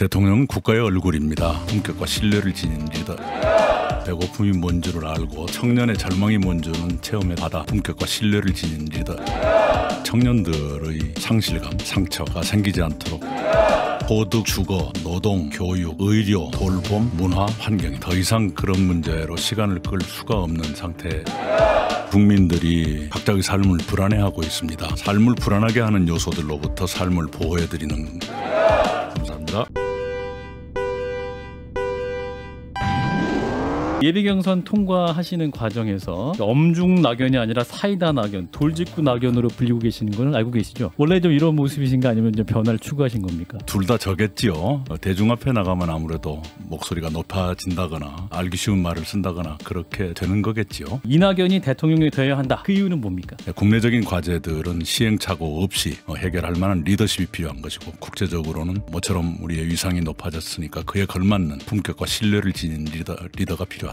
대통령은 국가의 얼굴입니다. 품격과 신뢰를 지닌 리더. 배고픔이 뭔지를 알고 청년의 절망이 뭔지는 체험해 받아 품격과 신뢰를 지닌 리더. 청년들의 상실감, 상처가 생기지 않도록 소득, 주거, 노동, 교육, 의료, 돌봄, 문화, 환경 더 이상 그런 문제로 시간을 끌 수가 없는 상태에 국민들이 각자의 삶을 불안해하고 있습니다. 삶을 불안하게 하는 요소들로부터 삶을 보호해드리는 감사합니다. 예비경선 통과하시는 과정에서 엄중 낙연이 아니라 사이다 낙연, 돌직구 낙연으로 불리고 계시는 걸 알고 계시죠? 원래 좀 이런 모습이신가 아니면 좀 변화를 추구하신 겁니까? 둘 다 저겠지요. 대중 앞에 나가면 아무래도 목소리가 높아진다거나 알기 쉬운 말을 쓴다거나 그렇게 되는 거겠지요. 이낙연이 대통령이 되어야 한다. 그 이유는 뭡니까? 국내적인 과제들은 시행착오 없이 해결할 만한 리더십이 필요한 것이고, 국제적으로는 모처럼 우리의 위상이 높아졌으니까 그에 걸맞는 품격과 신뢰를 지닌 리더가 필요하다.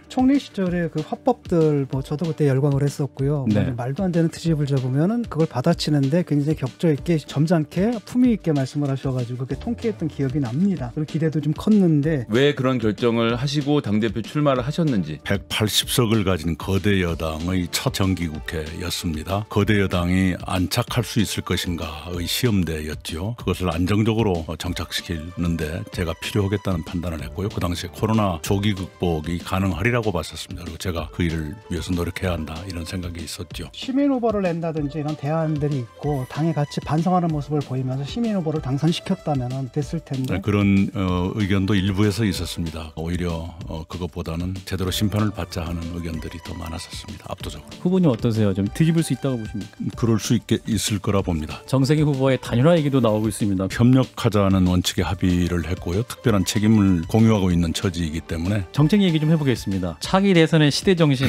총리 시절에 그 화법들 저도 그때 열광을 했었고요. 네. 말도 안 되는 트집을 잡으면은 그걸 받아치는데 굉장히 격조 있게 점잖게 품위 있게 말씀을 하셔가지고 그게 통쾌했던 기억이 납니다. 그리고 기대도 좀 컸는데 왜 그런 결정을 하시고 당대표 출마를 하셨는지. 180석을 가진 거대 여당의 첫 정기국회였습니다. 거대 여당이 안착할 수 있을 것인가의 시험대였죠. 그것을 안정적으로 정착시키는데 제가 필요하겠다는 판단을 했고요. 그 당시에 코로나 조기 극복이 가능하리라고 봤었습니다. 그리고 제가 그 일을 위해서 노력해야 한다 이런 생각이 있었죠. 시민 후보를 낸다든지 이런 대안들이 있고 당에 같이 반성하는 모습을 보이면서 시민 후보를 당선시켰다면 됐을 텐데. 네, 그런 의견도 일부에서 있었습니다. 오히려 그것보다는 제대로 심판을 받자 하는 의견들이 더 많았었습니다. 압도적으로. 후보님 어떠세요? 좀 뒤집을 수 있다고 보십니까? 그럴 수 있을 거라 봅니다. 정세균 후보의 단일화 얘기도 나오고 있습니다. 협력하자는 원칙에 합의를 했고요. 특별한 책임을 공유하고 있는 처지이기 때문에 정책 얘기 좀 해보겠습니다. 차기 대선의 시대 정신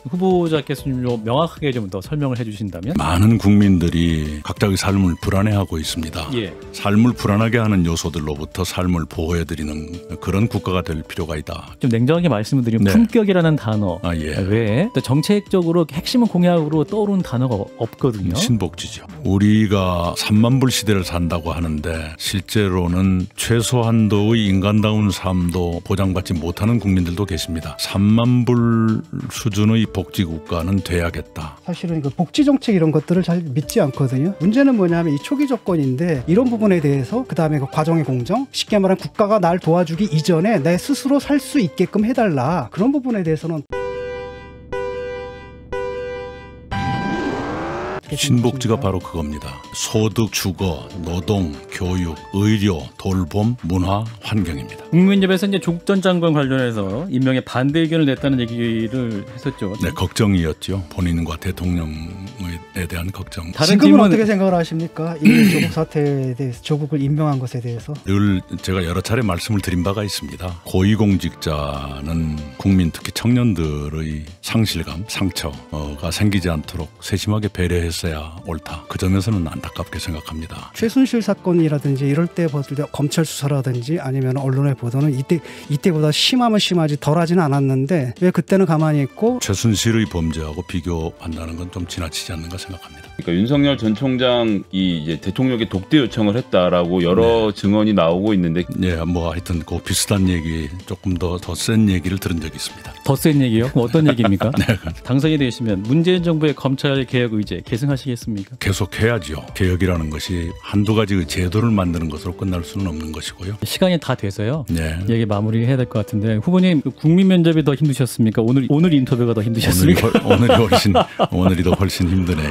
후보자께서 좀 명확하게 좀 더 설명을 해주신다면? 많은 국민들이 각자의 삶을 불안해하고 있습니다. 예. 삶을 불안하게 하는 요소들로부터 삶을 보호해드리는 그런 국가가 될 필요가 있다. 좀 냉정하게 말씀을 드리면 네. 품격이라는 단어 예. 외에 또 정책적으로 핵심 공약으로 떠오르는 단어가 없거든요. 신복지죠. 우리가 3만 불 시대를 산다고 하는데 실제로는 최소한도의 인간다운 삶도 보장받지 못하는 국민들도 계십니다. 3만 불 수준의 복지국가는 돼야겠다. 사실은 그 복지 정책 이런 것들을 잘 믿지 않거든요. 문제는 뭐냐면 이 초기 조건인데 이런 부분에 대해서 그 다음에 그 과정의 공정, 쉽게 말하면 국가가 날 도와주기 이전에 내 스스로 살 수 있게끔 해달라. 그런 부분에 대해서는 신복지가 바로 그겁니다. 소득, 주거, 노동, 교육, 의료, 돌봄, 문화, 환경입니다. 국민의힘에서 이제 조국 전 장관 관련해서 임명에 반대 의견을 냈다는 얘기를 했었죠. 네, 걱정이었죠. 본인과 대통령에 대한 걱정. 지금은 질문... 어떻게 생각을 하십니까? 이 조국 사태에 대해서, 조국을 임명한 것에 대해서. 늘 제가 여러 차례 말씀을 드린 바가 있습니다. 고위공직자는 국민, 특히 청년들의 상실감, 상처가 생기지 않도록 세심하게 배려해서 야 옳다. 그 점에서는 안타깝게 생각합니다. 최순실 사건이라든지 이럴 때 검찰 수사라든지 아니면 언론의 보도는 이때보다 심하면 심하지 덜하지는 않았는데 왜 그때는 가만히 있고 최순실의 범죄하고 비교한다는 건 좀 지나치지 않는가 생각합니다. 그러니까 윤석열 전 총장이 이제 대통령에게 독대 요청을 했다라고 여러 증언이 나오고 있는데, 하여튼 그 비슷한 얘기 조금 더 센 얘기를 들은 적이 있습니다. 더 센 얘기요? 어떤 얘기입니까? 네. 당선이 되시면 문재인 정부의 검찰 개혁 의제 계승하시겠습니까? 계속해야죠. 개혁이라는 것이 한두 가지의 제도를 만드는 것으로 끝날 수는 없는 것이고요. 시간이 다 돼서요. 네. 얘기 마무리해야 될 것 같은데 후보님 국민 면접이 더 힘드셨습니까? 오늘 인터뷰가 더 힘드셨습니까? 오늘이 더 훨씬 힘드네요.